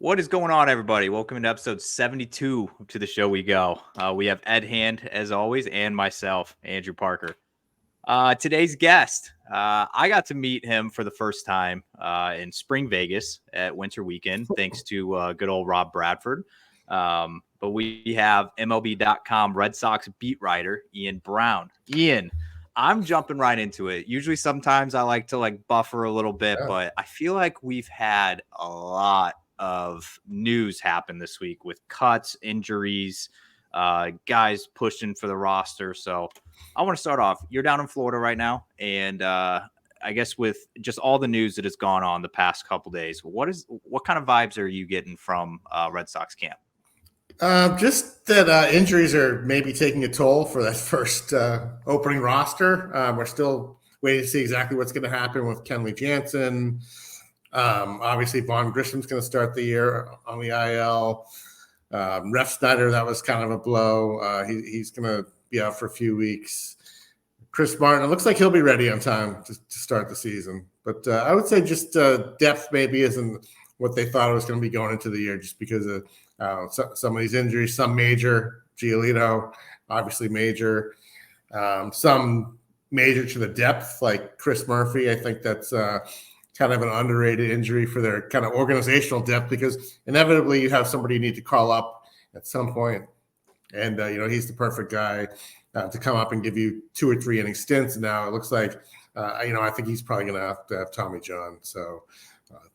What is going on, everybody? Welcome to episode 72 to the show we go. We have Ed Hand, as always, and myself, Andrew Parker. Today's guest, I got to meet him for the first time in Spring Vegas at Winter Weekend, thanks to good old Rob Bradford. But we have MLB.com Red Sox beat writer, Ian Browne. Ian, I'm jumping right into it. Usually sometimes I like to buffer a little bit, but I feel like we've had a lot of news happen this week with cuts, injuries, guys pushing for the roster. So I want to start off. You're down in Florida right now, and I guess with just all the news that has gone on the past couple days, what kind of vibes are you getting from Red Sox camp? Just that injuries are maybe taking a toll for that first opening roster. We're still waiting to see exactly what's going to happen with Kenley Jansen. Obviously, Vaughn Grisham going to start the year on the IL. Ref Snyder, that was kind of a blow. He's going to be out for a few weeks. Chris Martin, it looks like he'll be ready on time to start the season. But I would say just depth maybe isn't what they thought it was going to be going into the year, just because of some of these injuries, some major, Giolito, obviously major, some major to the depth, like Chris Murphy. I think that's kind of an underrated injury for their kind of organizational depth, because inevitably you have somebody you need to call up at some point. And, he's the perfect guy to come up and give you 2 or 3 inning stints. And now it looks like, I think he's probably going to have Tommy John. So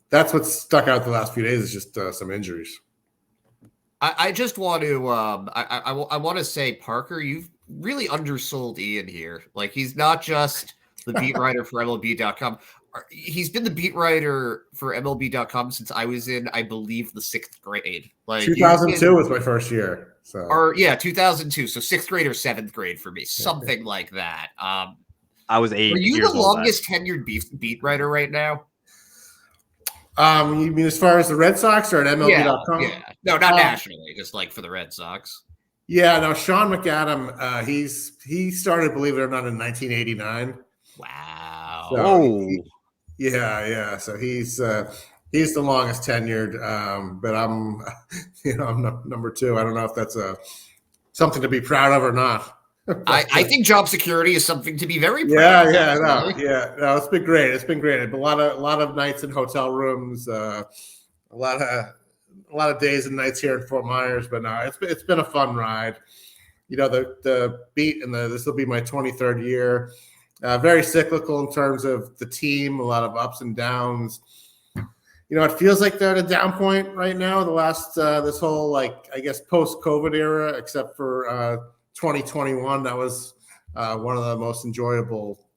that's what's stuck out the last few days is just some injuries. I just want to I want to say, Parker, you've really undersold Ian here. Like, he's not just the beat writer for MLB.com. He's been the beat writer for MLB.com since I was in, I believe, the 6th grade. Like 2002 was my first year. So, or 2002. So 6th grade or 7th grade for me, something like that. I was 8. Are you the longest tenured beat writer right now? You mean as far as the Red Sox or at MLB.com? Yeah. No, not nationally, just like for the Red Sox. Yeah, no, Sean McAdam, he started, believe it or not, in 1989. Wow. So yeah. So he's the longest tenured, but I'm I'm number 2. I don't know if that's something to be proud of or not. I think job security is something to be very proud of. No, it's been great. It's been great. A lot of nights in hotel rooms, a lot of days and nights here in Fort Myers. But no, it's been a fun ride. The beat, and this will be my 23rd year. Very cyclical in terms of the team. A lot of ups and downs. It feels like they're at a down point right now. The last this whole post-COVID era, except for 2021, that was one of the most enjoyable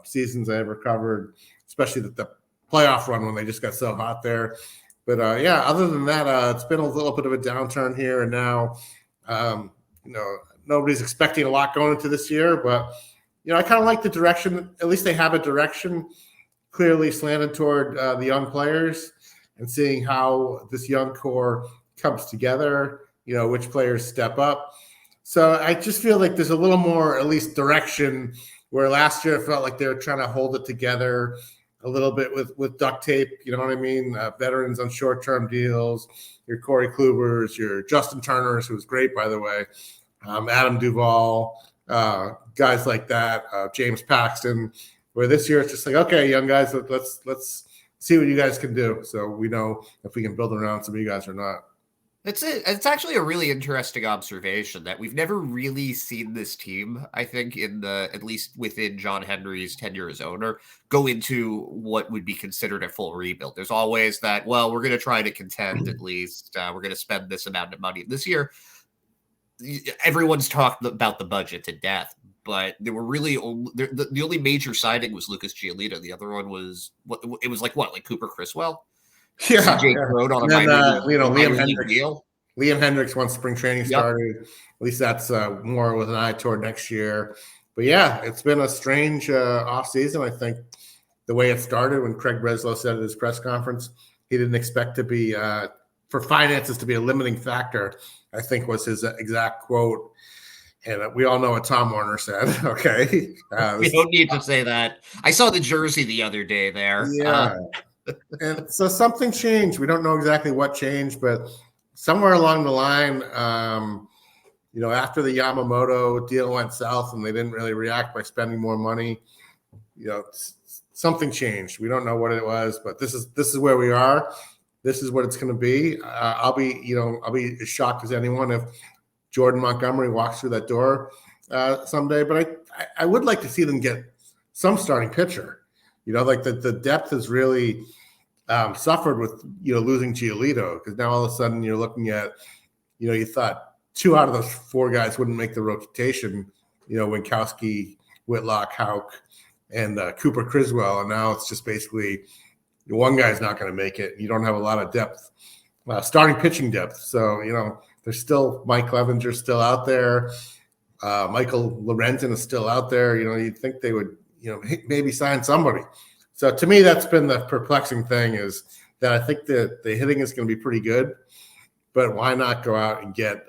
seasons I ever covered, especially the playoff run when they just got so hot there. But other than that, it's been a little bit of a downturn here, and now nobody's expecting a lot going into this year. But I kind of like the direction. At least they have a direction clearly slanted toward the young players, and seeing how this young core comes together. Which players step up. So I just feel like there's a little more, at least, direction, where last year it felt like they were trying to hold it together a little bit with duct tape. You know what I mean? Veterans on short-term deals, your Corey Klubers, your Justin Turners, who was great, by the way, Adam Duvall, guys like that, James Paxton, where this year it's just like, okay, young guys, let's see what you guys can do. So we know if we can build around some of you guys or not. It's actually a really interesting observation that we've never really seen this team, I think, at least within John Henry's tenure as owner, go into what would be considered a full rebuild. There's always that, well, we're going to try to contend at least. We're going to spend this amount of money. This year, everyone's talked about the budget to death, but there were really the only major signing was Lucas Giolito. The other one was like Cooper Criswell. Yeah, Jake Road on a minor deal. Liam Hendricks once spring training started. At least that's more with an eye toward next year. But yeah, it's been a strange offseason. I think the way it started when Craig Breslow said at his press conference, he didn't expect to be for finances to be a limiting factor, I think was his exact quote. And we all know what Tom Warner said. Okay. We don't need to say that. I saw the jersey the other day there. Yeah. And so something changed. We don't know exactly what changed, but somewhere along the line, after the Yamamoto deal went south and they didn't really react by spending more money, something changed. We don't know what it was, but this is where we are. This is what it's going to be. I'll be as shocked as anyone if Jordan Montgomery walks through that door someday. But I would like to see them get some starting pitcher. Like the depth has really suffered with losing Giolito, because now all of a sudden you're looking at you thought 2 out of those 4 guys wouldn't make the rotation. Winkowski, Whitlock, Houck, and Cooper Criswell, and now it's just basically one guy's not going to make it. You don't have a lot of depth, starting pitching depth. So there's still Mike Clevenger's still out there. Michael Lorenzen is still out there. You'd think they would maybe sign somebody. So to me, that's been the perplexing thing, is that I think that the hitting is going to be pretty good, but why not go out and get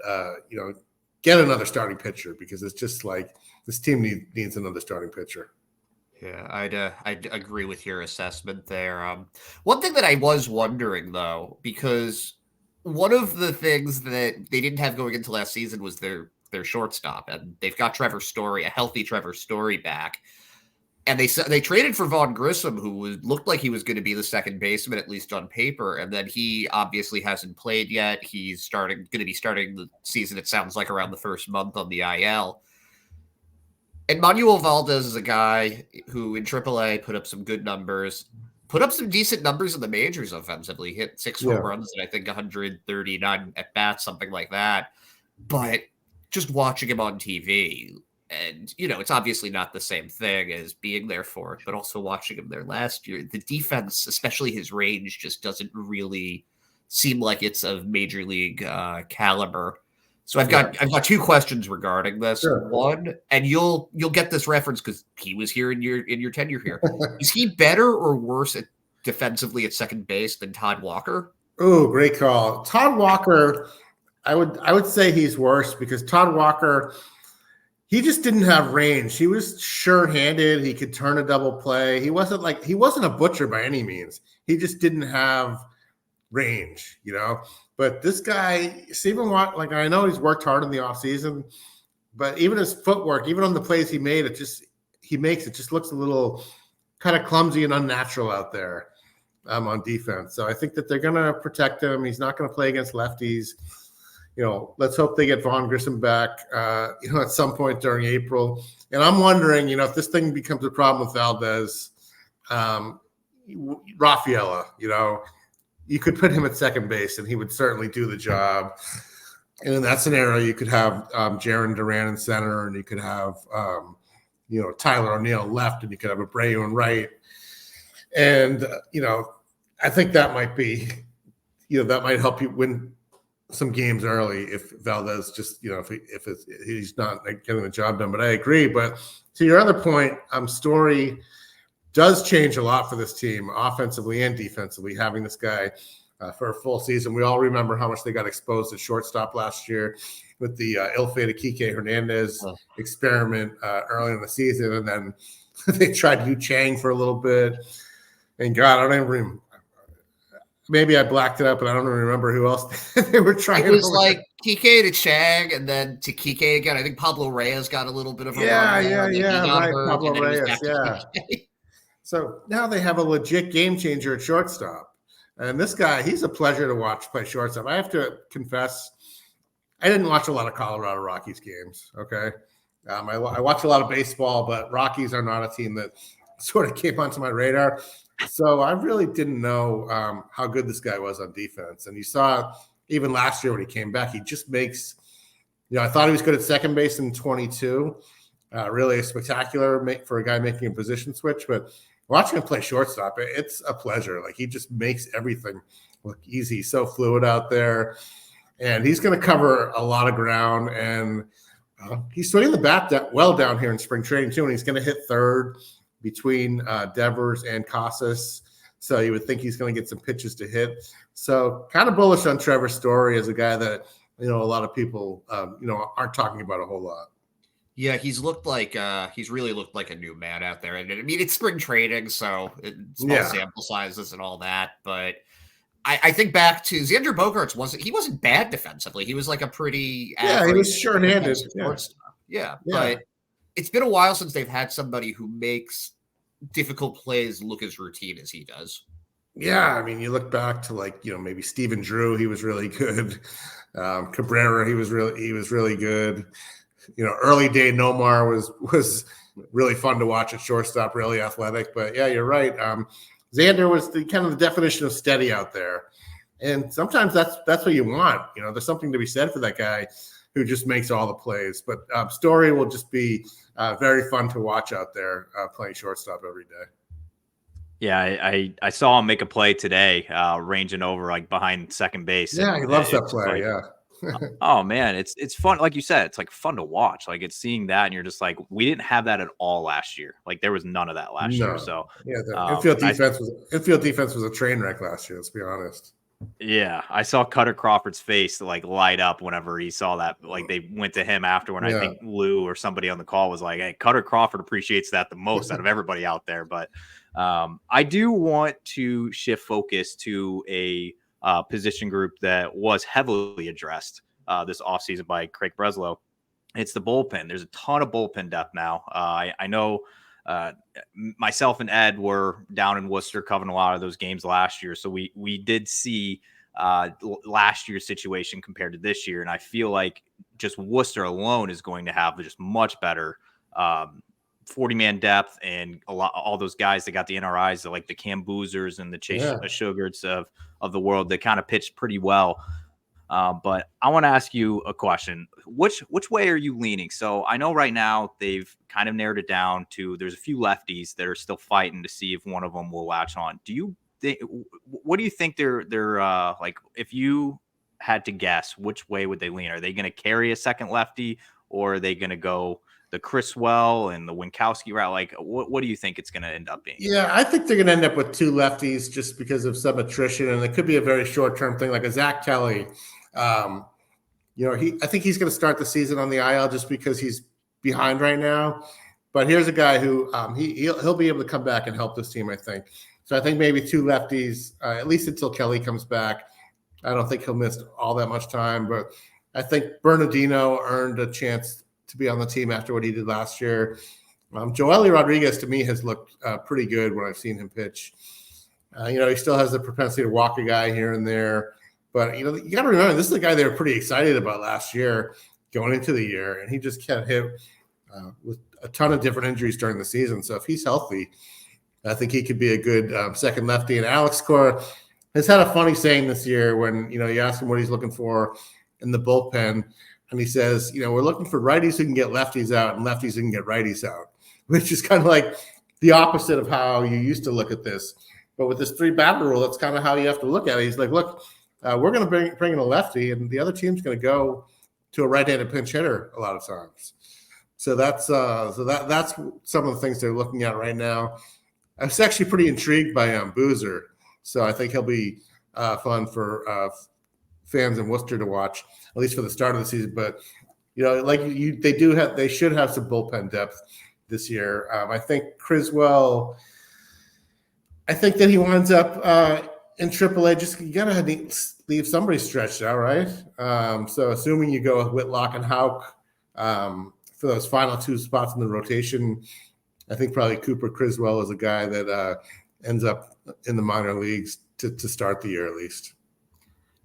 another starting pitcher? Because it's just like this team needs another starting pitcher. Yeah, I'd agree with your assessment there. One thing that I was wondering, though, because one of the things that they didn't have going into last season was their shortstop, and they've got Trevor Story, a healthy Trevor Story, back. And they traded for Vaughn Grissom, who looked like he was going to be the second baseman, at least on paper. And then he obviously hasn't played yet. He's going to be starting the season, it sounds like, around the first month on the IL. And Manuel Valdez is a guy who in AAA put up some good numbers, put up some decent numbers in the majors offensively, hit 6 home runs and I think 139 at bats, something like that. But just watching him on TV, and, it's obviously not the same thing as being there for it, but also watching him there last year, the defense, especially his range, just doesn't really seem like it's of major league caliber. So I've got 2 questions regarding this. Sure. One, and you'll get this reference because he was here in your tenure here. Is he better or worse defensively at second base than Todd Walker? Oh, great call. Todd Walker, I would say he's worse, because Todd Walker, he just didn't have range. He was sure-handed. He could turn a double play. He wasn't a butcher by any means. He just didn't have range, But this guy, Stephen Watt, I know he's worked hard in the offseason, but even his footwork, even on the plays he made, it just looks a little kind of clumsy and unnatural out there on defense. So I think that they're going to protect him. He's not going to play against lefties. Let's hope they get Vaughn Grissom back, at some point during April. And I'm wondering, if this thing becomes a problem with Valdez, Rafaela, you could put him at second base and he would certainly do the job. And in that scenario, you could have Jarren Duran in center, and you could have, Tyler O'Neill left, and you could have Abreu in right. And, I think that might be, that might help you win some games early if Valdez just, if he's not getting the job done. But I agree. But to your other point, Story does change a lot for this team, offensively and defensively, having this guy for a full season. We all remember how much they got exposed at shortstop last year with the ill-fated Kike Hernandez experiment early in the season. And then they tried to do Chang for a little bit. And God, I don't even remember. Maybe I blacked it up, but I don't even remember who else they were trying. It was like Kike to Chang, and then to Kike again. I think Pablo Reyes got a little bit of a right, Pablo Reyes, So now they have a legit game changer at shortstop. And this guy, he's a pleasure to watch play shortstop. I have to confess, I didn't watch a lot of Colorado Rockies games, okay? I watch a lot of baseball, but Rockies are not a team that sort of came onto my radar. So I really didn't know how good this guy was on defense. And you saw even last year when he came back, he just makes, I thought he was good at second base in 22. Really a spectacular for a guy making a position switch. But watching him play shortstop, it's a pleasure. He just makes everything look easy. He's so fluid out there. And he's going to cover a lot of ground. And he's swinging the bat well down here in spring training, too. And he's going to hit third between Devers and Casas. So you would think he's going to get some pitches to hit. So kind of bullish on Trevor Story as a guy that, a lot of people, aren't talking about a whole lot. Yeah, he's really looked like a new man out there. And I mean, it's spring training, so small Yeah. sample sizes and all that. But I think back to Xander Bogaerts wasn't bad defensively. He was like a pretty Yeah, he was average short-handed. defensive Yeah. shortstop. Yeah, Yeah. but it's been a while since they've had somebody who makes difficult plays look as routine as he does. Yeah, I mean, you look back to maybe Stephen Drew, he was really good. Cabrera, he was really good. Early day Nomar was really fun to watch at shortstop, really athletic. But yeah, you're right. Xander was kind of the definition of steady out there, and sometimes that's what you want. There's something to be said for that guy who just makes all the plays. But Story will just be very fun to watch out there playing shortstop every day. Yeah, I saw him make a play today, ranging over like behind second base. Yeah, he loves that play. Like, yeah. Oh man, it's fun. Like you said, it's like fun to watch. Like it's seeing that, and you're just like, we didn't have that at all last year. Like there was none of that last year. So yeah, the infield defense was a train wreck last year. Let's be honest. Yeah, I saw Cutter Crawford's face like light up whenever he saw that. Like they went to him after when I think Lou or somebody on the call was like, "Hey, Cutter Crawford appreciates that the most out of everybody out there." But I do want to shift focus to a position group that was heavily addressed this offseason by Craig Breslow. It's the bullpen. There's a ton of bullpen depth now. I know myself and Ed were down in Worcester covering a lot of those games last year. So we did see last year's situation compared to this year. And I feel like just Worcester alone is going to have just much better 40-man depth, and all those guys that got the NRIs, like the Cam Boozers and the Chase Sugarts of the world, that kind of pitched pretty well. But I want to ask you a question. Which way are you leaning? So I know right now they've kind of narrowed it down to there's a few lefties that are still fighting to see if one of them will latch on. What do you think they're like, if you had to guess, which way would they lean? Are they going to carry a second lefty, or are they going to go the Criswell and the Winkowski route? Like, what do you think it's going to end up being? Yeah, I think they're going to end up with two lefties just because of some attrition, and it could be a very short-term thing, like a Zach Kelly. I think he's going to start the season on the IL just because he's behind right now. But here's a guy who he'll be able to come back and help this team, I think. So I think maybe two lefties, at least until Kelly comes back. I don't think he'll miss all that much time, but I think Bernardino earned a chance to be on the team after what he did last year. Joely Rodriguez, to me, has looked pretty good when I've seen him pitch. He still has the propensity to walk a guy here and there. But, you got to remember, this is a guy they were pretty excited about last year going into the year, and he just got hit with a ton of different injuries during the season. So if he's healthy, I think he could be a good second lefty. And Alex Cora has had a funny saying this year when, you ask him what he's looking for in the bullpen, and he says, we're looking for righties who can get lefties out and lefties who can get righties out, which is kind of like the opposite of how you used to look at this. But with this 3-batter rule, that's kind of how you have to look at it. He's like, look, we're going to bring in a lefty, and the other team's going to go to a right-handed pinch hitter a lot of times. So that's some of the things they're looking at right now. I was actually pretty intrigued by Boozer, so I think he'll be fun for fans in Worcester to watch, at least for the start of the season. But they should have some bullpen depth this year. I think Criswell. I think that he winds up in AAA. Just you gotta leave somebody stretched out, right? So assuming you go with Whitlock and Houck for those final two spots in the rotation, I think probably Cooper Criswell is a guy that ends up in the minor leagues to start the year at least.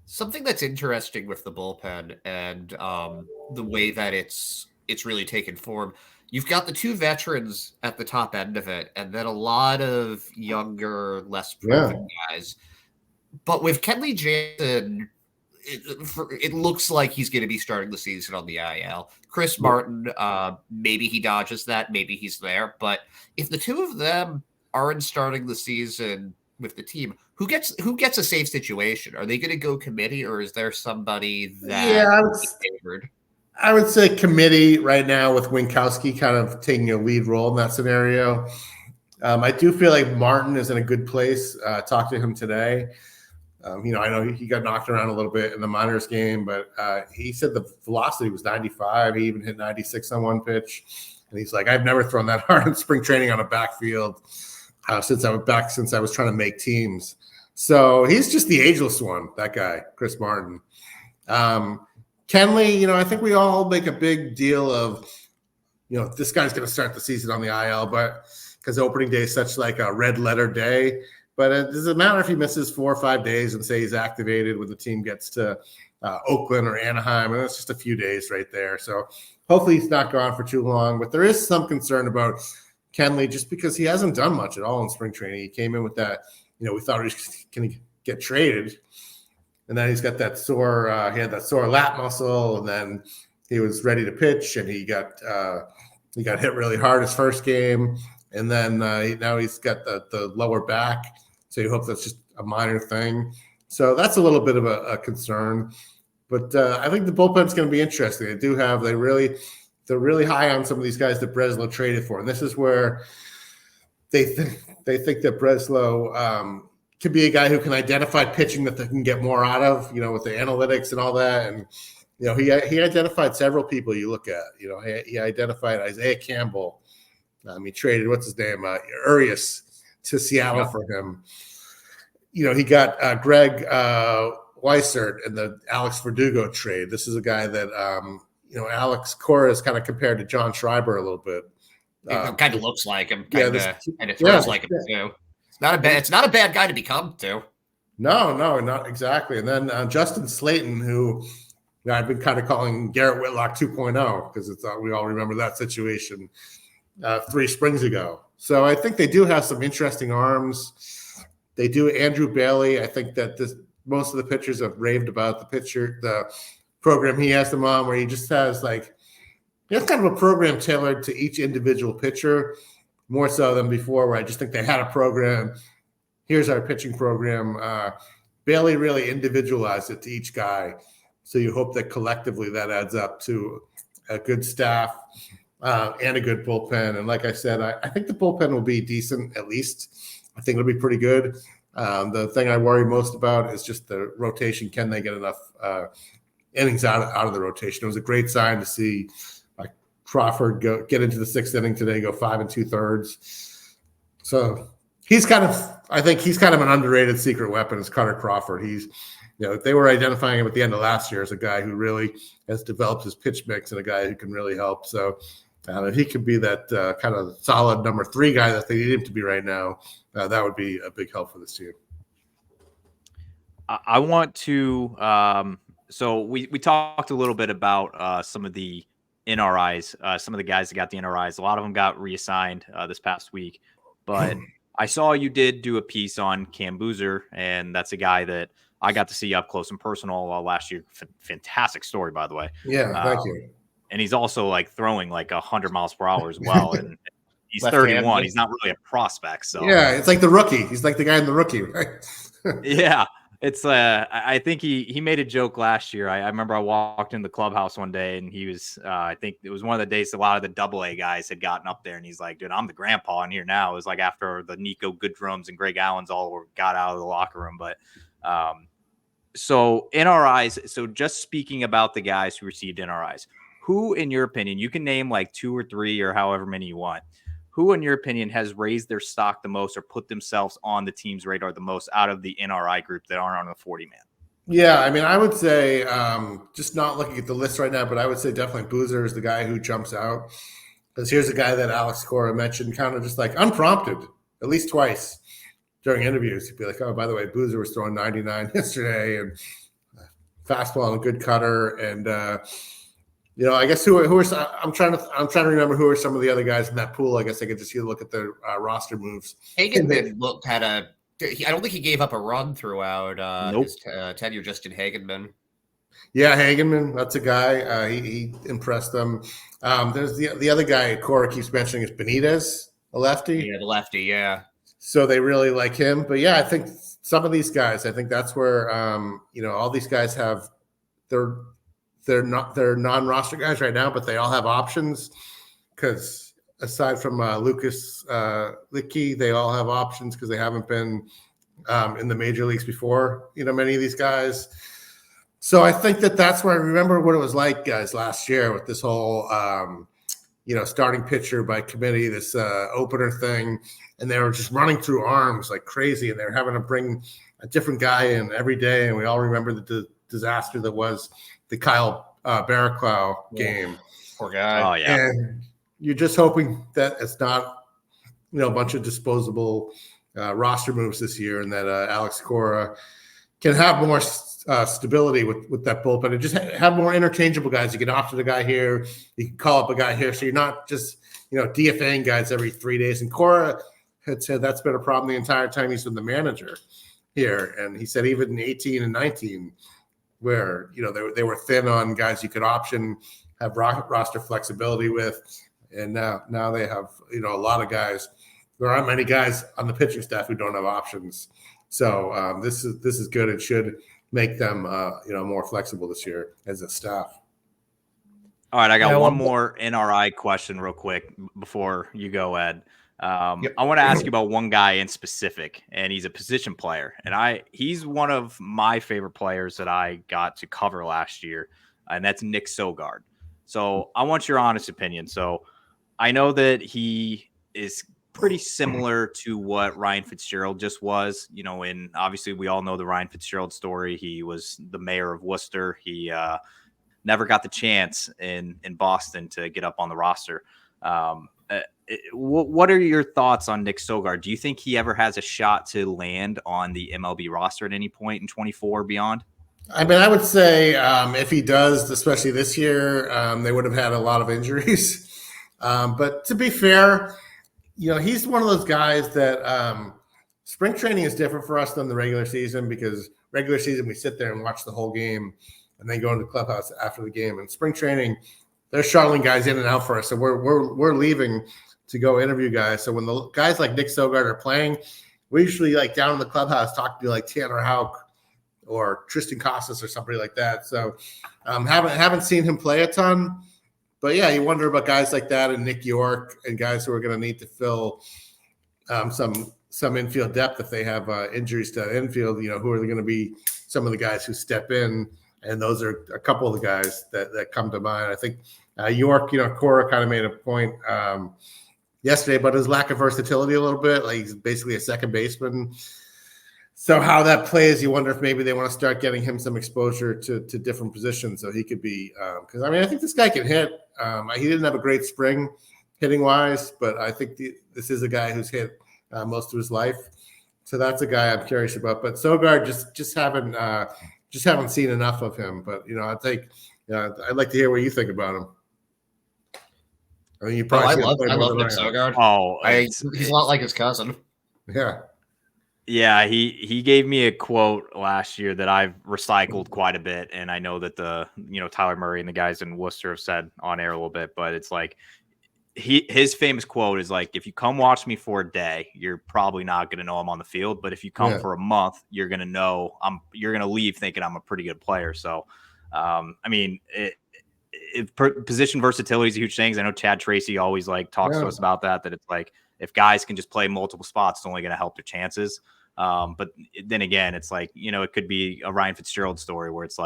Something that's interesting with the bullpen and the way that it's really taken form. You've got the two veterans at the top end of it, and then a lot of younger, less proven guys. But with Kenley Jansen, it looks like he's going to be starting the season on the IL. Chris Martin, maybe he dodges that, maybe he's there. But if the two of them aren't starting the season with the team, who gets a safe situation? Are they going to go committee, or is there somebody that is favored? I would say committee right now, with Winkowski kind of taking a lead role in that scenario. I do feel like Martin is in a good place. Talked to him today. I know he got knocked around a little bit in the minors game, but he said the velocity was 95. He even hit 96 on one pitch. And he's like, I've never thrown that hard in spring training on a backfield since I was trying to make teams. So he's just the ageless one, that guy, Chris Martin. Kenley, I think we all make a big deal of, this guy's going to start the season on the IL, but because opening day is such like a red letter day. But it doesn't matter if he misses 4 or 5 days and say he's activated when the team gets to Oakland or Anaheim, and that's just a few days right there. So hopefully he's not gone for too long. But there is some concern about Kenley just because he hasn't done much at all in spring training. He came in with that, we thought he was going to get traded. And then he's got that sore, he had that sore lat muscle, and then he was ready to pitch, and he got hit really hard his first game. And then now he's got the lower back. So you hope that's just a minor thing. So that's a little bit of a concern. But I think the bullpen's going to be interesting. They're really high on some of these guys that Breslow traded for. And this is where they think that Breslow could be a guy who can identify pitching that they can get more out of, with the analytics and all that. And, he identified several people you look at. He identified Isaiah Campbell. He traded, what's his name, Urias to Seattle for him. He got Greg Weissert in the Alex Verdugo trade. This is a guy that, Alex Cora is kind of compared to John Schreiber a little bit. It kind of looks like him. Kind of throws like him too. It's not a bad guy to become too. No, not exactly. And then Justin Slayton, who I've been kind of calling Garrett Whitlock 2.0 because we all remember that situation 3 springs ago. So I think they do have some interesting arms. They do. Andrew Bailey, I think that most of the pitchers have raved about the program he has them on, where he just has kind of a program tailored to each individual pitcher, more so than before, where I just think they had a program. Here's our pitching program. Bailey really individualized it to each guy. So you hope that collectively that adds up to a good staff and a good bullpen. And like I said, I think the bullpen will be decent, at least. I think it'll be pretty good. The thing I worry most about is just the rotation. Can they get enough innings out of the rotation? It was a great sign to see Crawford get into the 6th inning today, go 5 2/3. So I think he's kind of an underrated secret weapon is Carter Crawford. They were identifying him at the end of last year as a guy who really has developed his pitch mix and a guy who can really help. So if he could be that kind of solid number 3 guy that they need him to be right now, that would be a big help for this team. I want to so we talked a little bit about some of the NRIs, some of the guys that got the NRIs. A lot of them got reassigned this past week. But I saw you did do a piece on Cam Boozer, and that's a guy that I got to see up close and personal last year. Fantastic story, by the way. Yeah, thank you. And he's also throwing 100 miles per hour as well. And he's Left-handed. 31. He's not really a prospect. So yeah, it's like the rookie. He's like the guy in the rookie, right? yeah. It's I think he made a joke last year. I remember I walked in the clubhouse one day and he was I think it was one of the days a lot of the AA guys had gotten up there and he's like, dude, I'm the grandpa in here now. It was after the Nico Goodrums and Greg Allens all got out of the locker room. But so NRIs, so just speaking about the guys who received NRIs, who in your opinion, you can name 2 or 3 or however many you want, who, in your opinion, has raised their stock the most or put themselves on the team's radar the most out of the NRI group that aren't on the 40-man? Yeah, I mean, I would say, just not looking at the list right now, but I would say definitely Boozer is the guy who jumps out. Because here's a guy that Alex Cora mentioned kind of just unprompted, at least twice during interviews. He'd be like, oh, by the way, Boozer was throwing 99 yesterday and fastball and a good cutter. And, I guess who are I'm trying to remember who are some of the other guys in that pool. I guess I could just look at the roster moves. Hagenman I don't think he gave up a run throughout his tenure. Justin Hagenman. Yeah, Hagenman, that's a guy. He impressed them. There's the other guy Cora keeps mentioning is Benitez, a lefty. Yeah, the lefty. Yeah. So they really like him. But yeah, I think some of these guys. I think that's where all these guys have they're non-roster guys right now, but they all have options because aside from Lucas Licky, they all have options because they haven't been in the major leagues before, many of these guys. So I think that's where I remember what it was like, guys, last year with this whole, starting pitcher by committee, this opener thing, and they were just running through arms like crazy, and they were having to bring a different guy in every day. And we all remember the disaster that was the Kyle Barraclough game. Poor guy. Oh, yeah. And you're just hoping that it's not, a bunch of disposable roster moves this year, and that Alex Cora can have more stability with that bullpen, and just have more interchangeable guys. You can opt to the guy here, you can call up a guy here, so you're not just DFAing guys every 3 days. And Cora had said that's been a problem the entire time he's been the manager here, and he said even in 18 and 19, where they were thin on guys you could option, have roster flexibility with, and now they have a lot of guys. There aren't many guys on the pitching staff who don't have options. So this is good. It should make them more flexible this year as a staff. All right, I got one more NRI question real quick before you go, Ed. Yep. I want to ask you about one guy in specific, and he's a position player, and he's one of my favorite players that I got to cover last year, and that's Nick Sogard. So I want your honest opinion. So I know that he is pretty similar to what Ryan Fitzgerald just was, and obviously we all know the Ryan Fitzgerald story. He was the mayor of Worcester. He never got the chance in Boston to get up on the roster. What are your thoughts on Nick Sogard? Do you think he ever has a shot to land on the MLB roster at any point in 24 or beyond? I mean, I would say if he does, especially this year, they would have had a lot of injuries. But to be fair, he's one of those guys that spring training is different for us than the regular season, because regular season we sit there and watch the whole game and then go into the clubhouse after the game. And spring training, they're shuttling guys in and out for us. So we're leaving to go interview guys. So when the guys like Nick Sogard are playing, we usually down in the clubhouse talk to Tanner Houck or Tristan Casas or somebody like that. So haven't seen him play a ton. But yeah, you wonder about guys like that and Nick York and guys who are going to need to fill some infield depth if they have injuries to infield. Who are going to be some of the guys who step in, and those are a couple of the guys that come to mind. I think York, Cora kind of made a point yesterday about his lack of versatility a little bit. He's basically a second baseman. So how that plays, you wonder if maybe they want to start getting him some exposure to different positions, so he could be because I think this guy can hit. He didn't have a great spring hitting wise, but I think this is a guy who's hit most of his life. So that's a guy I'm curious about. But Sogard just haven't seen enough of him. But I'd like to hear what you think about him. I mean, you probably I love Nick Sogard. Oh, he's a lot like his cousin. Yeah. Yeah, he gave me a quote last year that I've recycled quite a bit, and I know that Tyler Murray and the guys in Worcester have said on air a little bit, but it's his famous quote is if you come watch me for a day, you're probably not going to know I'm on the field, but if you come for a month, you're going to know you're going to leave thinking I'm a pretty good player. So, position versatility is a huge thing. I know Chad Tracy always talks to us about that it's if guys can just play multiple spots, it's only going to help their chances. But then again, it's it could be a Ryan Fitzgerald story where it's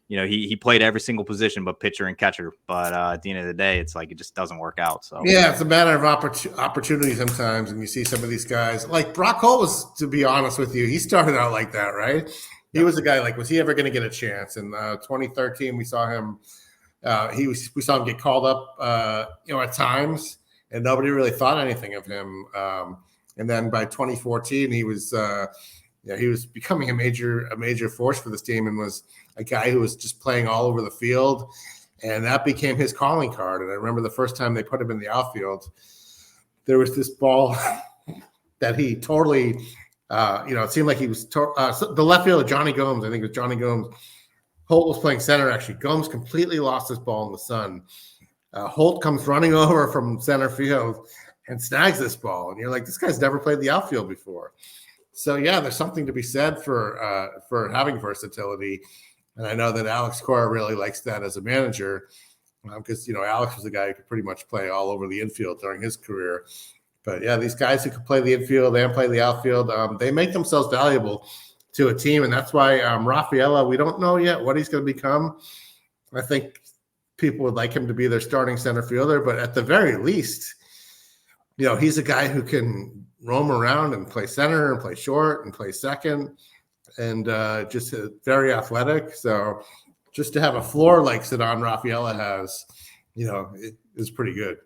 he played every single position but pitcher and catcher. But at the end of the day, it's it just doesn't work out. So yeah, it's a matter of opportunity sometimes. And you see some of these guys Brock Holt was, to be honest with you, he started out like that, right? He was a guy was he ever going to get a chance? In 2013, we saw him. We saw him get called up, at times, and nobody really thought anything of him. And then by 2014, he was becoming a major force for this team, and was a guy who was just playing all over the field, and that became his calling card. And I remember the first time they put him in the outfield, there was this ball that he totally, it seemed like he was the left fielder, Johnny Gomes. I think it was Johnny Gomes. Holt was playing center, actually. Gomes completely lost his ball in the sun. Holt comes running over from center field and snags this ball. And you're like, this guy's never played the outfield before. So, yeah, there's something to be said for having versatility. And I know that Alex Cora really likes that as a manager because, Alex was a guy who could pretty much play all over the infield during his career. But yeah, these guys who can play the infield and play the outfield, they make themselves valuable to a team, and that's why Rafaela, we don't know yet what he's going to become. I think people would like him to be their starting center fielder, but at the very least, he's a guy who can roam around and play center and play short and play second, and just very athletic. So just to have a floor like Ceddanne Rafaela has, it is pretty good.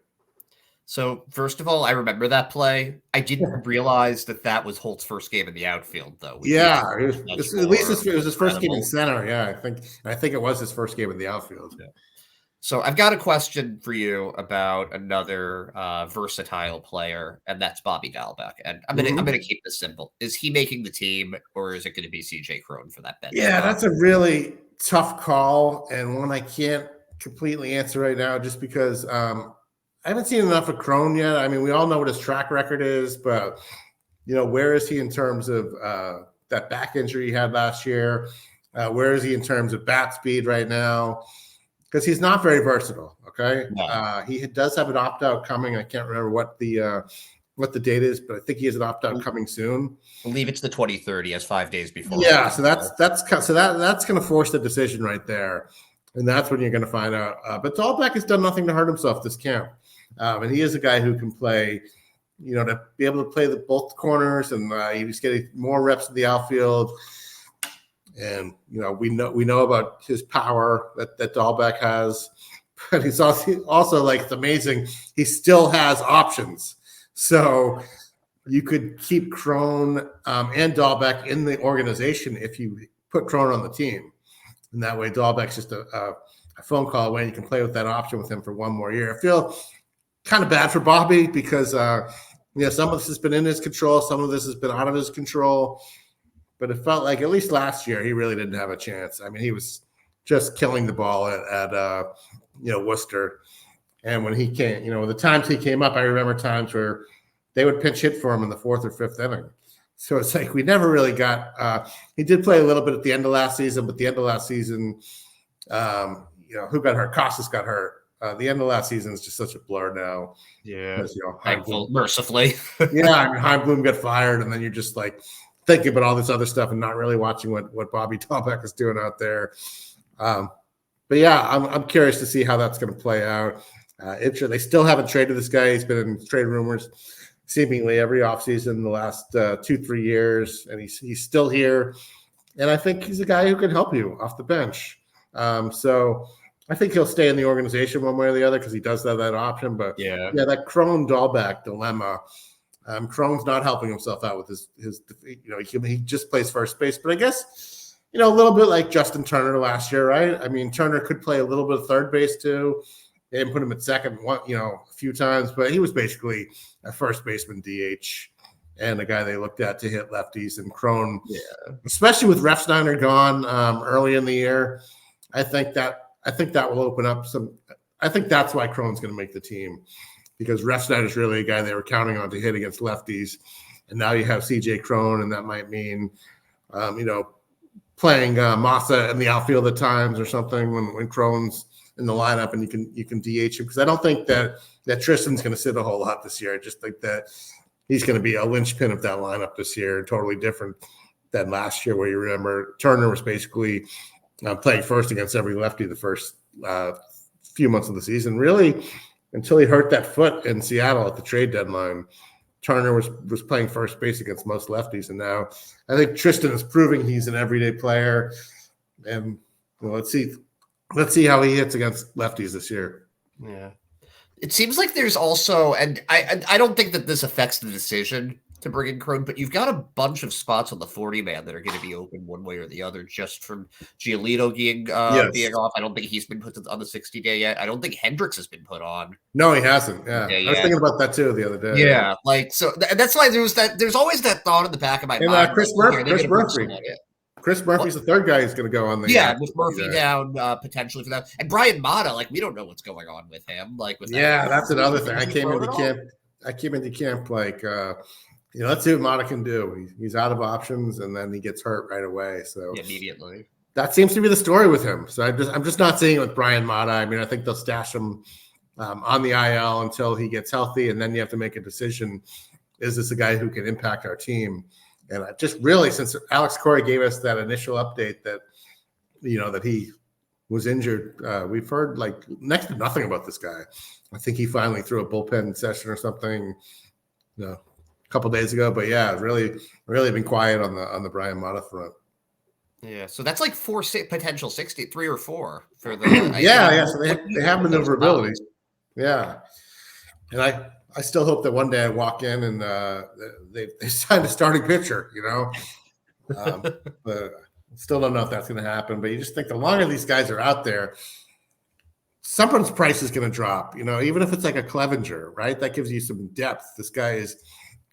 So, first of all, I remember that play. I didn't realize that was Holt's first game in the outfield, though. Yeah, it was his first game in center. Yeah, I think it was his first game in the outfield. Yeah. So, I've got a question for you about another versatile player, and that's Bobby Dahlbeck. And I'm gonna keep this simple: is he making the team, or is it going to be CJ Cron for that bench? Yeah, that's a really tough call, and one I can't completely answer right now, just because. I haven't seen enough of Cron yet. I mean, we all know what his track record is, but, where is he in terms of that back injury he had last year? Where is he in terms of bat speed right now? Because he's not very versatile, okay? No. He does have an opt-out coming. I can't remember what the date is, but I think he has an opt-out coming soon. I believe it's the 23rd. He has 5 days before. Yeah, so that's going to force the decision right there. And that's when you're going to find out. But Dahlbeck has done nothing to hurt himself this camp. And he is a guy who can play, to be able to play both corners, and he's getting more reps in the outfield. And we know about his power that Dahlbeck has, but he's also like, it's amazing. He still has options, so you could keep Cron and Dahlbeck in the organization if you put Cron on the team, and that way Dahlbeck's just a phone call away. You can play with that option with him for one more year. I feel kind of bad for Bobby because some of this has been in his control, some of this has been out of his control, but it felt like at least last year he really didn't have a chance. I mean, he was just killing the ball at Worcester, and when he came, the times he came up, I remember times where they would pinch hit for him in the 4th or 5th inning. So it's like we never really got. He did play a little bit at the end of last season, but the end of last season, who got hurt? Costas got hurt. The end of last season is just such a blur now. Yeah, mercifully. Yeah, I mean, Heimblum got fired, and then you're just like thinking about all this other stuff and not really watching what Bobby Dahlbeck is doing out there. But yeah, I'm curious to see how that's going to play out. They still haven't traded this guy. He's been in trade rumors seemingly every offseason in the last 2-3 years, and he's still here. And I think he's a guy who can help you off the bench. So I think he'll stay in the organization one way or the other because he does have that option. But yeah, that Cron-Dahlbeck dilemma. Cron's not helping himself out with his he just plays first base. But I guess, a little bit like Justin Turner last year, right? I mean, Turner could play a little bit of third base too. They didn't put him at second, a few times, but he was basically a first baseman DH and a guy they looked at to hit lefties. And Cron, especially with Refsnyder gone early in the year, I think that will open up some. I think that's why Cron's going to make the team, because Refsnyder is really a guy they were counting on to hit against lefties, and now you have CJ Cron, and that might mean, playing Massa in the outfield at times or something when Cron's in the lineup, and you can DH him, because I don't think that Tristan's going to sit a whole lot this year. I just think that he's going to be a linchpin of that lineup this year, totally different than last year, where you remember Turner was basically playing first against every lefty the first few months of the season, really, until he hurt that foot in Seattle at the trade deadline. Turner was playing first base against most lefties, and now I think Tristan is proving he's an everyday player. And let's see how he hits against lefties this year. Yeah, it seems like there's also, and I don't think that this affects the decision to bring in Cron, but you've got a bunch of spots on the 40-man that are going to be open one way or the other, just from Giolito being off. I don't think he's been put on the 60-day yet. I don't think Hendricks has been put on. No, he hasn't. Yeah. I was thinking about that too the other day. Yeah, so that's why there's always that thought in the back of my mind. Chris Murphy's the third guy who's going to go on the with Murphy down potentially for that, and Brian Mata, we don't know what's going on with him. That's another thing. I came into camp let's see what Mata can do. He's out of options, and then he gets hurt right away. So immediately, that seems to be the story with him. So I'm just not seeing it with Brian Mata. I mean, I think they'll stash him on the IL until he gets healthy, and then you have to make a decision: is this a guy who can impact our team? And I just really, since Alex Corey gave us that initial update that that he was injured, we've heard like next to nothing about this guy. I think he finally threw a bullpen session or something, a couple days ago. But yeah, really been quiet on the Brian Mata front. Yeah, so that's like potential 63 or 4 for the. Yeah. So they have maneuverability. Yeah, and I still hope that one day I walk in and they signed a starting pitcher. But still don't know if that's going to happen. But you just think the longer these guys are out there, someone's price is going to drop. Even if it's like a Clevenger, right? That gives you some depth. This guy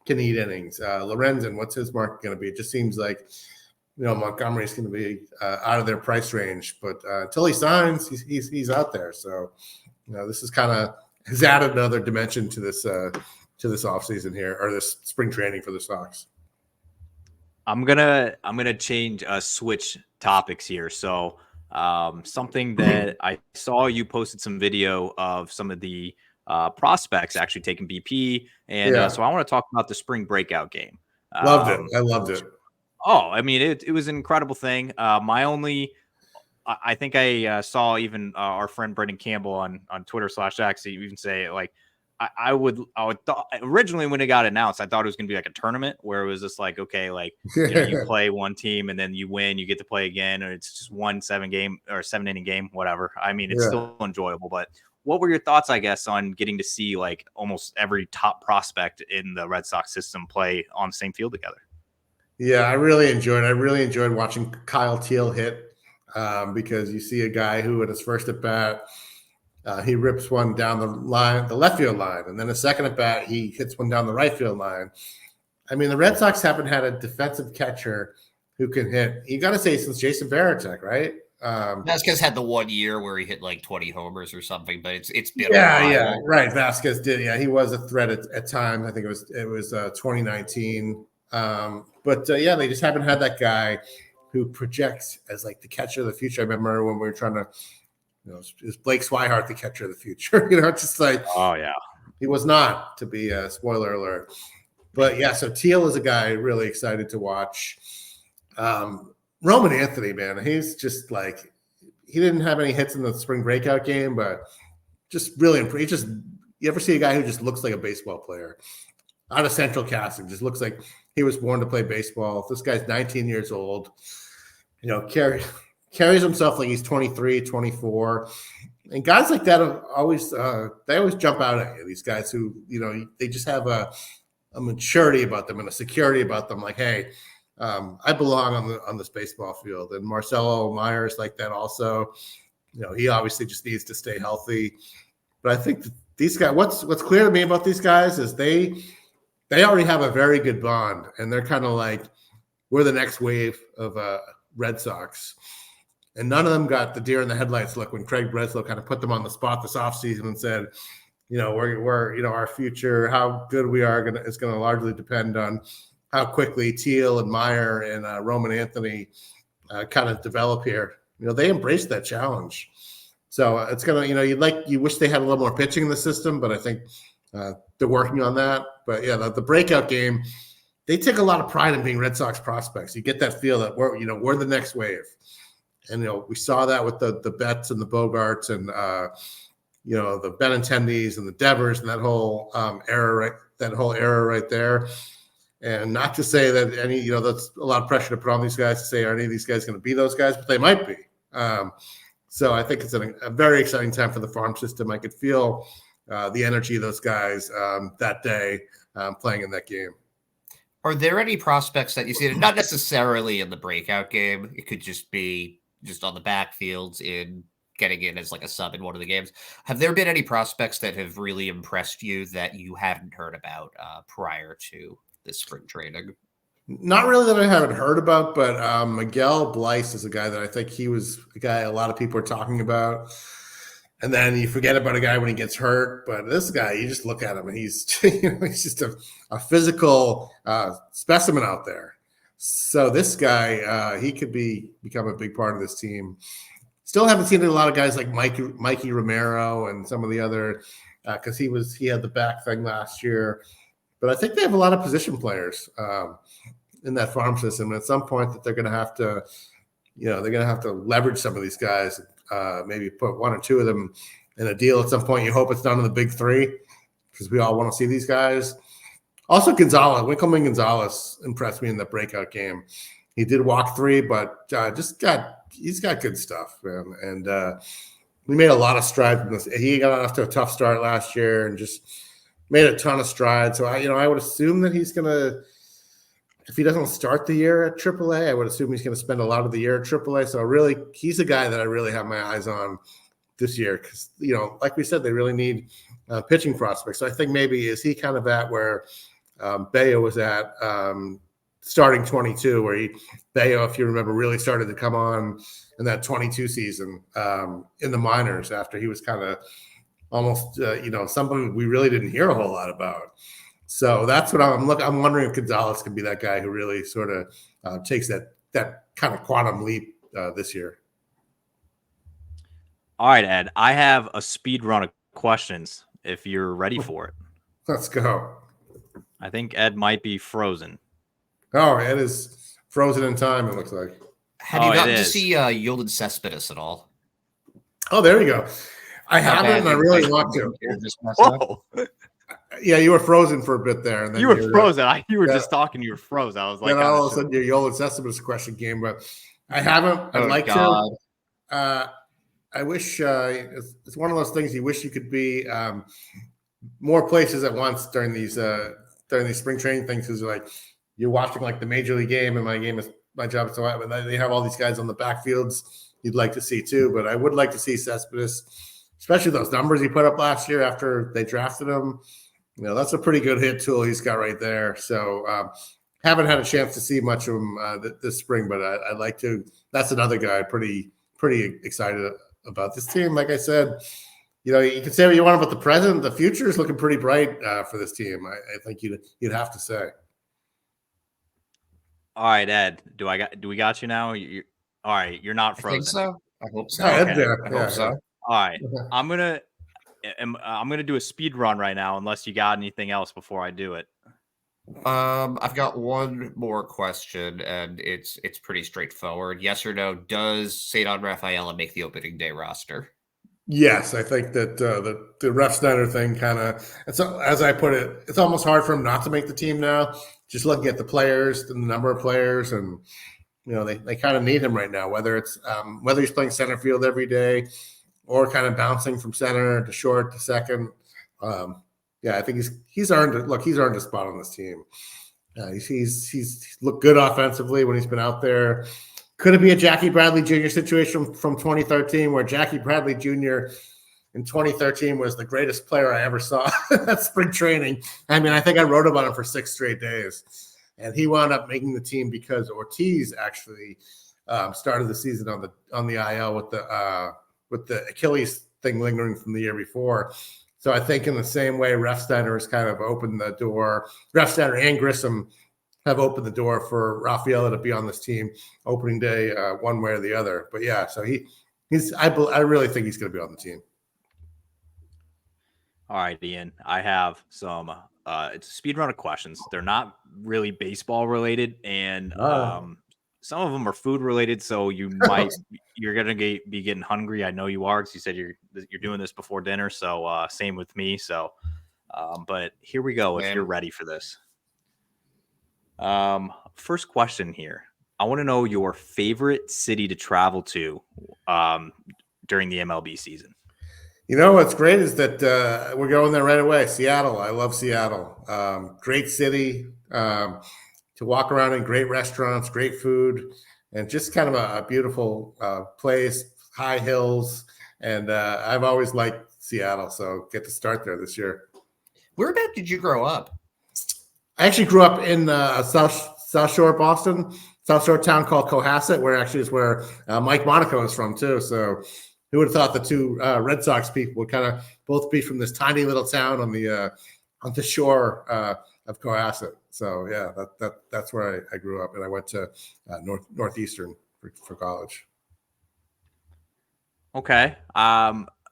can eat innings. Lorenzen, what's his market going to be? It just seems like Montgomery's going to be out of their price range. But until he signs, he's out there. So this is kind of has added another dimension to this offseason here, or this spring training for the Sox. I'm gonna switch topics here. So something that I saw, you posted some video of some of the prospects actually taking BP, and so I want to talk about the spring breakout game. Loved it. I loved it. Oh, I mean, it was an incredible thing. I think I saw even our friend Brendan Campbell on Twitter /X even say like, I would thought originally when it got announced, I thought it was going to be like a tournament where it was just like, okay, like you play one team and then you win, you get to play again, or it's just 7 inning game, whatever. I mean, it's still enjoyable. But what were your thoughts, I guess, on getting to see like almost every top prospect in the Red Sox system play on the same field together? Yeah, I really enjoyed watching Kyle Teal hit because you see a guy who at his first at bat, he rips one down the left field line, and then a second at bat, he hits one down the right field line. I mean, the Red Sox haven't had a defensive catcher who can hit. You got to say since Jason Varitek, right? Vasquez had the 1 year where he hit like 20 homers or something, but it's been right. Vasquez did, he was a threat at times. I think it was 2019, but they just haven't had that guy who projects as like the catcher of the future. I remember when we were trying to. Is Blake Swihart the catcher of the future? Just like, oh yeah, he was not, to be a spoiler alert. But yeah, so Teal is a guy really excited to watch. Roman Anthony, man, he's just like, he didn't have any hits in the spring breakout game, but just really impressive. You ever see a guy who just looks like a baseball player out of Central Casting? Just looks like he was born to play baseball. This guy's 19 years old. Carries himself like he's 23, 24. And guys like that always jump out at you. These guys who, they just have a maturity about them and a security about them. Like, hey, I belong on this baseball field. And Marcelo Myers like that also. He obviously just needs to stay healthy. But I think that these guys, what's clear to me about these guys is they already have a very good bond. And they're kind of like, we're the next wave of Red Sox. And none of them got the deer in the headlights look when Craig Breslow kind of put them on the spot this offseason and said, we're our future, how good we are is going to largely depend on how quickly Teal and Meyer and Roman Anthony kind of develop here. They embraced that challenge. So it's going to, you wish they had a little more pitching in the system, but I think they're working on that. But yeah, the breakout game, they take a lot of pride in being Red Sox prospects. You get that feel that we're the next wave. And, we saw that with the Betts and the Bogarts and, the Benintendis and the Devers and that whole era right there. And not to say that that's a lot of pressure to put on these guys to say, are any of these guys going to be those guys? But they might be. So I think it's a very exciting time for the farm system. I could feel the energy of those guys that day playing in that game. Are there any prospects that you see, not necessarily in the breakout game? It could just be just on the backfields in getting in as like a sub in one of the games. Have there been any prospects that have really impressed you that you hadn't heard about prior to this spring training? Not really that I haven't heard about, but Miguel Bleis is a guy that I think he was a guy a lot of people are talking about. And then you forget about a guy when he gets hurt. But this guy, you just look at him and he's he's just a physical specimen out there. So this guy, he could become a big part of this team. Still haven't seen a lot of guys like Mikey Romero and some of the other because he had the back thing last year. But I think they have a lot of position players in that farm system. And at some point that they're going to have to, they're going to have to leverage some of these guys, maybe put one or two of them in a deal at some point. You hope it's done in the big three because we all want to see these guys. Also, Winkelman Gonzalez impressed me in the breakout game. He did walk 3, but he's got good stuff, man. And we made a lot of strides in this. He got off to a tough start last year and just made a ton of strides. So I would assume that he's gonna, if he doesn't start the year at AAA, I would assume he's gonna spend a lot of the year at AAA. So really, he's a guy that I really have my eyes on this year because like we said, they really need pitching prospects. So I think maybe is he kind of at where Bayo was at starting 22, where Bayo, if you remember, really started to come on in that 22 season in the minors after he was kind of almost, somebody we really didn't hear a whole lot about. So that's what I'm wondering if Gonzalez could be that guy who really sort of takes that kind of quantum leap this year. All right, Ed, I have a speed run of questions if you're ready for it. Let's go. I think Ed might be frozen. Oh, Ed is frozen in time, it looks like. Have you gotten to see Yoeldin Cespedes at all? Oh, there you go. I haven't, and I really want to. Yeah, you were frozen for a bit there. And then you were frozen. You were just talking. You were frozen. I was like, all of a sudden, your Yoeldin Cespedes question came, but I haven't. I'd like to. I wish it's one of those things you wish you could be more places at once during these spring training things. Because like you're watching like the major league game, and my job is to. They have all these guys on the backfields you'd like to see too. But I would like to see Cespedes, especially those numbers he put up last year after they drafted him. That's a pretty good hit tool he's got right there. So haven't had a chance to see much of him this spring, but I'd like to. That's another guy pretty excited about this team. Like I said, you can say what you want about the present. The future is looking pretty bright for this team. I think you'd have to say. All right, Ed. Do we got you now? All right. You're not frozen. I hope so. Okay. I hope so. All right. I'm gonna do a speed run right now, unless you got anything else before I do it. I've got one more question, and it's pretty straightforward. Yes or no? Does Cedar Rafaela make the opening day roster? Yes, I think that the Ref Snyder thing kind of, as I put it, it's almost hard for him not to make the team now. Just looking at the players, the number of players, and they kind of need him right now. Whether it's whether he's playing center field every day or kind of bouncing from center to short to second. I think he's earned it. Look, he's earned a spot on this team. He's looked good offensively when he's been out there. Could it be a Jackie Bradley Jr. situation from 2013 where Jackie Bradley Jr. in 2013 was the greatest player I ever saw at spring training? I mean, I think I wrote about him for 6 straight days. And he wound up making the team because Ortiz actually started the season on the IL with the Achilles thing lingering from the year before. So I think in the same way, Refsnyder has kind of opened the door. Refsnyder and Grissom have opened the door for Rafaela to be on this team opening day, one way or the other. But yeah, so I really think he's going to be on the team. All right, Ian. I have some. It's a speed run of questions. They're not really baseball related, and some of them are food related. So you're gonna be getting hungry. I know you are, because you said you're doing this before dinner. So same with me. So, but here we go. If you're ready for this. First question here. I want to know your favorite city to travel to during the MLB season. What's great is that we're going there right away. Seattle. I love Seattle. Great city to walk around in, great restaurants, great food, and just kind of a beautiful place, high hills. And I've always liked Seattle, so get to start there this year. Whereabout did you grow up? I actually grew up in South Shore, Boston, South Shore town called Cohasset, where actually is where Mike Monaco is from too. So who would have thought the two Red Sox people would kind of both be from this tiny little town on the shore of Cohasset? So yeah, that's where I grew up, and I went to Northeastern for college. Okay.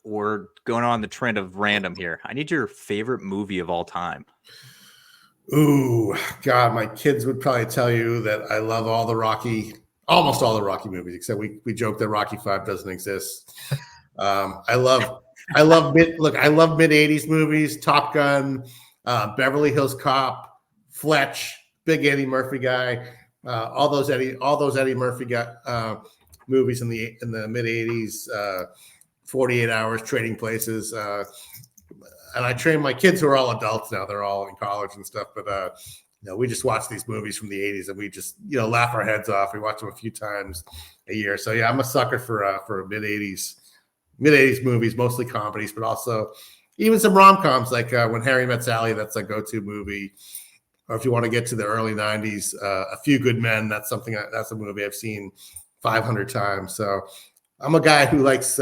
We're going on the trend of random here. I need your favorite movie of all time. Ooh, God, my kids would probably tell you that I love almost all the Rocky movies, except we joke that Rocky 5 doesn't exist. I love mid '80s movies, Top Gun, Beverly Hills Cop, Fletch, big Eddie Murphy guy, all those Eddie Murphy movies in the mid '80s, 48 Hours, Trading Places. And I train my kids who are all adults now; they're all in college and stuff. But we just watch these movies from the '80s, and we just laugh our heads off. We watch them a few times a year. So yeah, I'm a sucker for mid '80s movies, mostly comedies, but also even some rom-coms like When Harry Met Sally. That's a go-to movie. Or if you want to get to the early '90s, A Few Good Men. That's a movie I've seen 500 times. So I'm a guy who likes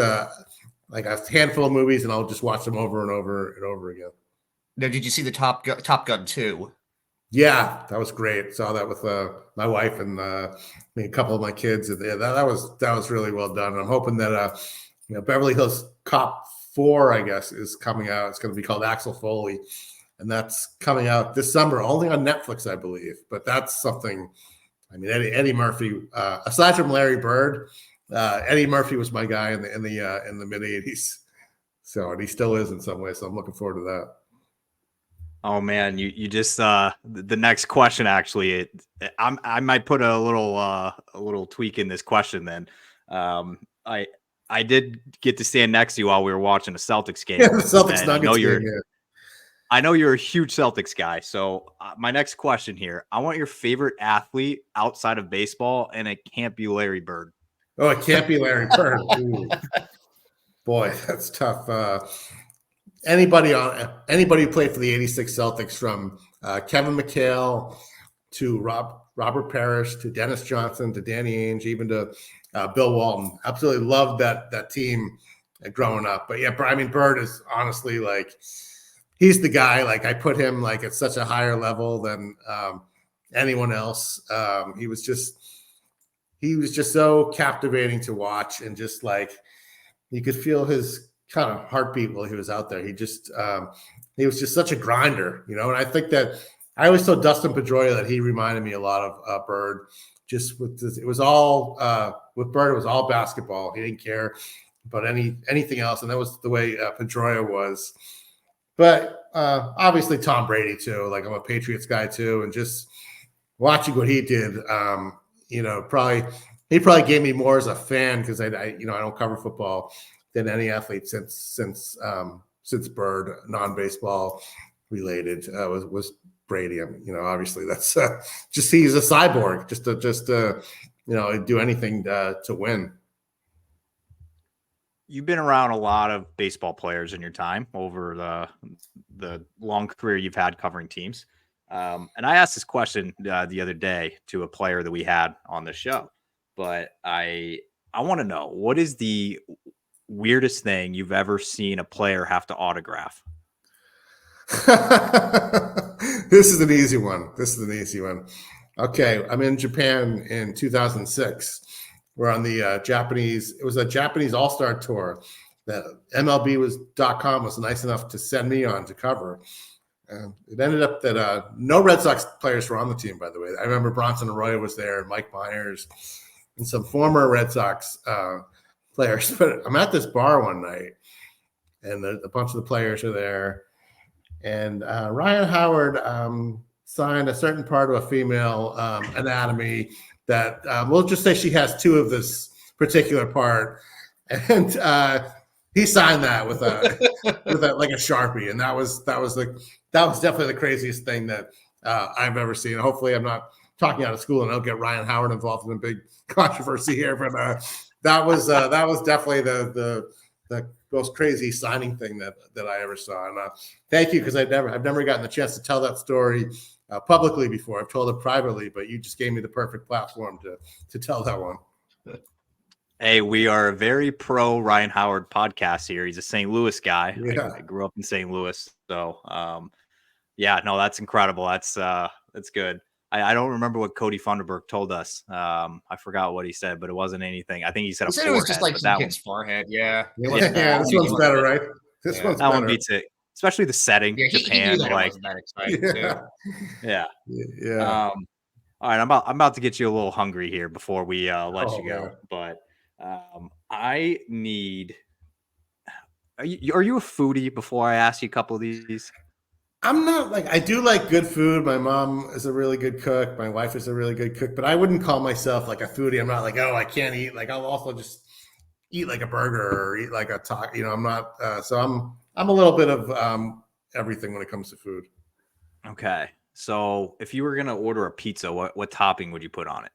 like a handful of movies, and I'll just watch them over and over and over again. Now, did you see the Top Gun 2? Yeah, that was great. Saw that with my wife and a couple of my kids. And that was really well done. And I'm hoping that Beverly Hills Cop 4, I guess, is coming out. It's going to be called Axel Foley, and that's coming out this summer, only on Netflix, I believe. But that's something. I mean, Eddie Murphy, aside from Larry Bird, Eddie Murphy was my guy in the mid '80s. So, and he still is in some ways. So I'm looking forward to that. Oh man, you just the next question actually. I might put a little tweak in this question then. I did get to stand next to you while we were watching a Celtics game. Yeah, the Celtics I Nuggets know you're game, yeah. I know you're a huge Celtics guy. So my next question here, I want your favorite athlete outside of baseball, and it can't be Larry Bird. Oh, it can't be Larry Bird. Ooh. Boy, that's tough. Anybody who played for the '86 Celtics, from Kevin McHale to Robert Parrish to Dennis Johnson to Danny Ainge, even to Bill Walton, absolutely loved that team growing up. But yeah, I mean, Bird is honestly like, he's the guy. Like, I put him like at such a higher level than anyone else. He was just so captivating to watch, and just like you could feel his kind of heartbeat while he was out there. He was just such a grinder, And I think that I always told Dustin Pedroia that he reminded me a lot of Bird. Just with this, it was all with Bird. It was all basketball. He didn't care about anything else, and that was the way Pedroia was. But obviously Tom Brady too. Like, I'm a Patriots guy too, and just watching what he did, he probably gave me more as a fan, because I don't cover football, than any athlete since Bird, non-baseball related, was Brady. Obviously that's just, he's a cyborg, just do anything to win. You've been around a lot of baseball players in your time over the long career you've had covering teams. And I asked this question the other day to a player that we had on the show, but I want to know, what is the weirdest thing you've ever seen a player have to autograph? This is an easy one. Okay, I'm in Japan in 2006. We're on the Japanese. It was a Japanese All-Star tour that MLB.com was nice enough to send me on to cover. It ended up that no Red Sox players were on the team, by the way. I remember Bronson Arroyo was there, Mike Myers, and some former Red Sox players. But I'm at this bar one night, and a bunch of the players are there. And Ryan Howard signed a certain part of a female anatomy that we'll just say she has two of this particular part. And he signed that with like a Sharpie. And that was definitely the craziest thing that I've ever seen. Hopefully I'm not talking out of school and I'll get Ryan Howard involved in a big controversy here, but that was definitely the most crazy signing thing that I ever saw. And thank you, because I've never gotten the chance to tell that story publicly before. I've told it privately, but you just gave me the perfect platform to tell that one. Hey, we are a very pro Ryan Howard podcast here. He's a St. Louis guy. Yeah. I grew up in St. Louis, so yeah, no, that's incredible. That's good. I don't remember what Cody Funderburk told us. I forgot what he said, but it wasn't anything. I think he said He a said forehead, it was just like but some that kid's forehead. Yeah. It Yeah, wasn't that. this one's better, right? This Yeah. one's that one better. beats it, especially the setting. Yeah, he Japan, knew that it like, wasn't that exciting Yeah. too. yeah. Yeah. All right, I'm about to get you a little hungry here before we let Oh, you go, man. but I need. Are you a foodie? Before I ask you a couple of these. I'm not like I do like good food. My mom is a really good cook. My wife is a really good cook, but I wouldn't call myself like a foodie. I'm not like, oh, I can't eat. Like I'll also just eat like a burger or eat like a taco. You know, I'm not. So I'm a little bit of everything when it comes to food. Okay, so if you were gonna order a pizza, what topping would you put on it?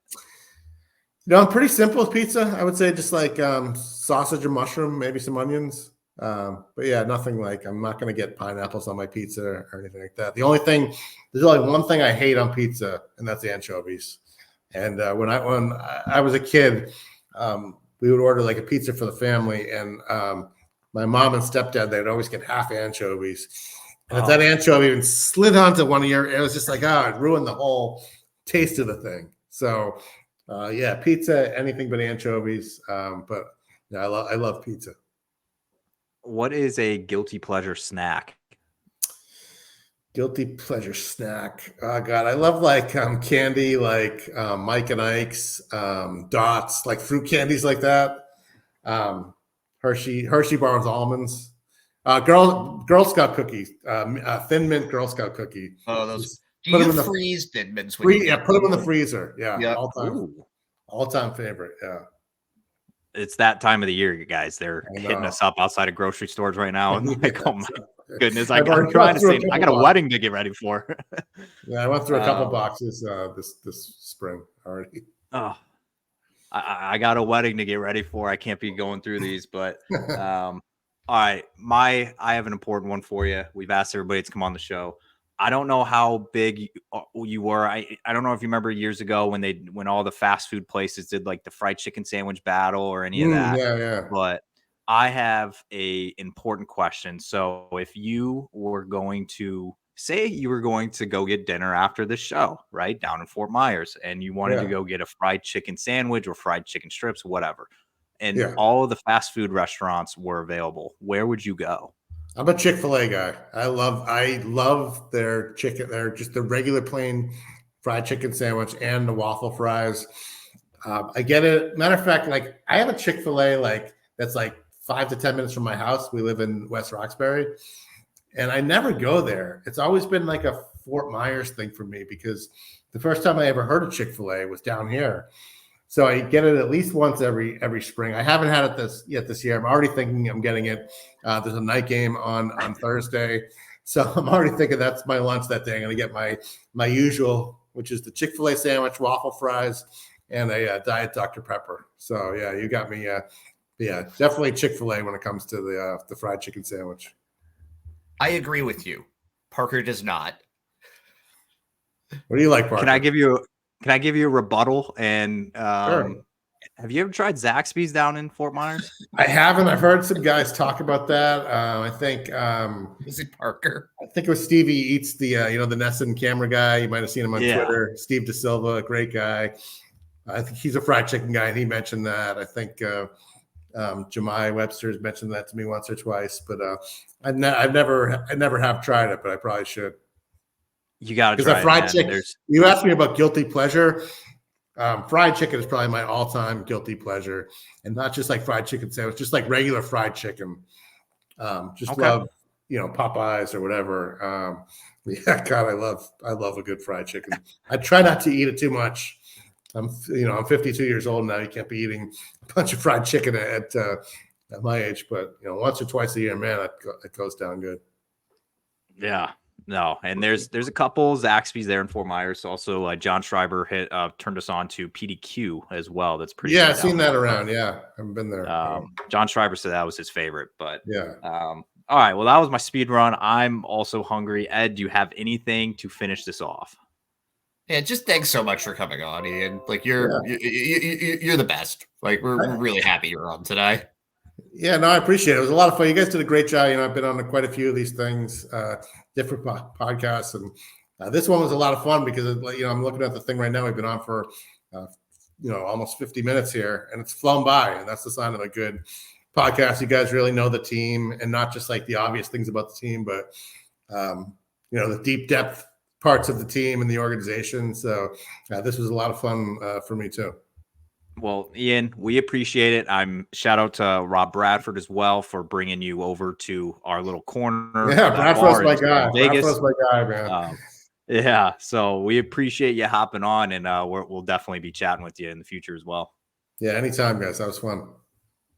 No, I'm pretty simple with pizza. I would say just like sausage and mushroom, maybe some onions. But yeah, nothing like I'm not going to get pineapples on my pizza or anything like that. There's only one thing I hate on pizza, and that's anchovies. And when I was a kid, we would order like a pizza for the family, and my mom and stepdad, they'd always get half anchovies. And if that anchovy even slid onto one of it was just like, it ruined the whole taste of the thing. So yeah, pizza, anything but anchovies. But yeah, I love pizza. What is a guilty pleasure snack? Guilty pleasure snack. Oh God, I love like candy, like Mike and Ike's, Dots, like fruit candies like that. Hershey bar with almonds. Girl Scout cookies, Thin Mint Girl Scout cookie. Oh, those. Do Put them you in the freeze Thin Mints? put them in the freezer. Yeah, Yeah. all time favorite. Yeah. It's that time of the year, you guys. They're hitting us up outside of grocery stores right now. And like, oh my goodness, I'm trying to say, I got a wedding to get ready for. Yeah, I went through a couple boxes this spring already. Oh, I got a wedding to get ready for. I can't be going through these, but all right, I have an important one for you. We've asked everybody to come on the show. I don't know how big you were. I don't know if you remember years ago when all the fast food places did like the fried chicken sandwich battle or any of that. Yeah. But I have a important question. So if you were going to go get dinner after the show, right, down in Fort Myers, and you wanted to go get a fried chicken sandwich or fried chicken strips, whatever, and all of the fast food restaurants were available, where would you go? I'm a Chick-fil-A guy. I love their chicken. They're just the regular plain fried chicken sandwich and the waffle fries. I get it. Matter of fact, like I have a Chick-fil-A like that's like 5 to 10 minutes from my house. We live in West Roxbury, and I never go there. It's always been like a Fort Myers thing for me because the first time I ever heard of Chick-fil-A was down here. So I get it at least once every spring. I haven't had it this year. I'm already thinking I'm getting it. There's a night game on Thursday, so I'm already thinking that's my lunch that day. I'm going to get my usual, which is the Chick-fil-A sandwich, waffle fries, and a Diet Dr. Pepper. So yeah, you got me. Yeah, definitely Chick-fil-A when it comes to the fried chicken sandwich. I agree with you. Parker does not. What do you like, Parker? Can I give you a rebuttal? And Sure. Have you ever tried Zaxby's down in Fort Myers? I haven't. I've heard some guys talk about that. I think is it Parker? I think it was Stevie Eats, the the Nesson camera guy. You might have seen him on Twitter. Steve DeSilva, a great guy. I think he's a fried chicken guy, and he mentioned that. I think Jemai Webster's mentioned that to me once or twice, but I never have tried it, but I probably should. You got to try fried chicken. You asked me about guilty pleasure. Fried chicken is probably my all-time guilty pleasure, and not just like fried chicken sandwich, just like regular fried chicken. Love Popeyes or whatever. Yeah, God, I love a good fried chicken. I try not to eat it too much. I'm 52 years old now. You can't be eating a bunch of fried chicken at my age, but once or twice a year, man, it goes down good. Yeah. No, and there's a couple Zaxby's there in Fort Myers. Also, John Schreiber turned us on to PDQ as well. That's pretty. Yeah, I've seen that around. Yeah, I haven't been there. John Schreiber said that was his favorite. But yeah. All right. Well, that was my speed run. I'm also hungry. Ed, do you have anything to finish this off? Yeah, just thanks so much for coming on, Ian. Like you're the best. Like we're really happy you're on today. Yeah, no, I appreciate it. It was a lot of fun. You guys did a great job. I've been on quite a few of these things, different podcasts, and This one was a lot of fun because I'm looking at the thing right now. We've been on for almost 50 minutes here, and it's flown by, and that's the sign of a good podcast. You guys really know the team, and not just like the obvious things about the team, but the deep depth parts of the team and the organization. So this was a lot of fun for me too. Well, Ian, we appreciate it. Shout out to Rob Bradford as well for bringing you over to our little corner. Yeah, Bradford's my guy. Vegas. Bradford's my guy, man. Yeah, so we appreciate you hopping on, and we'll definitely be chatting with you in the future as well. Yeah, anytime, guys. That was fun.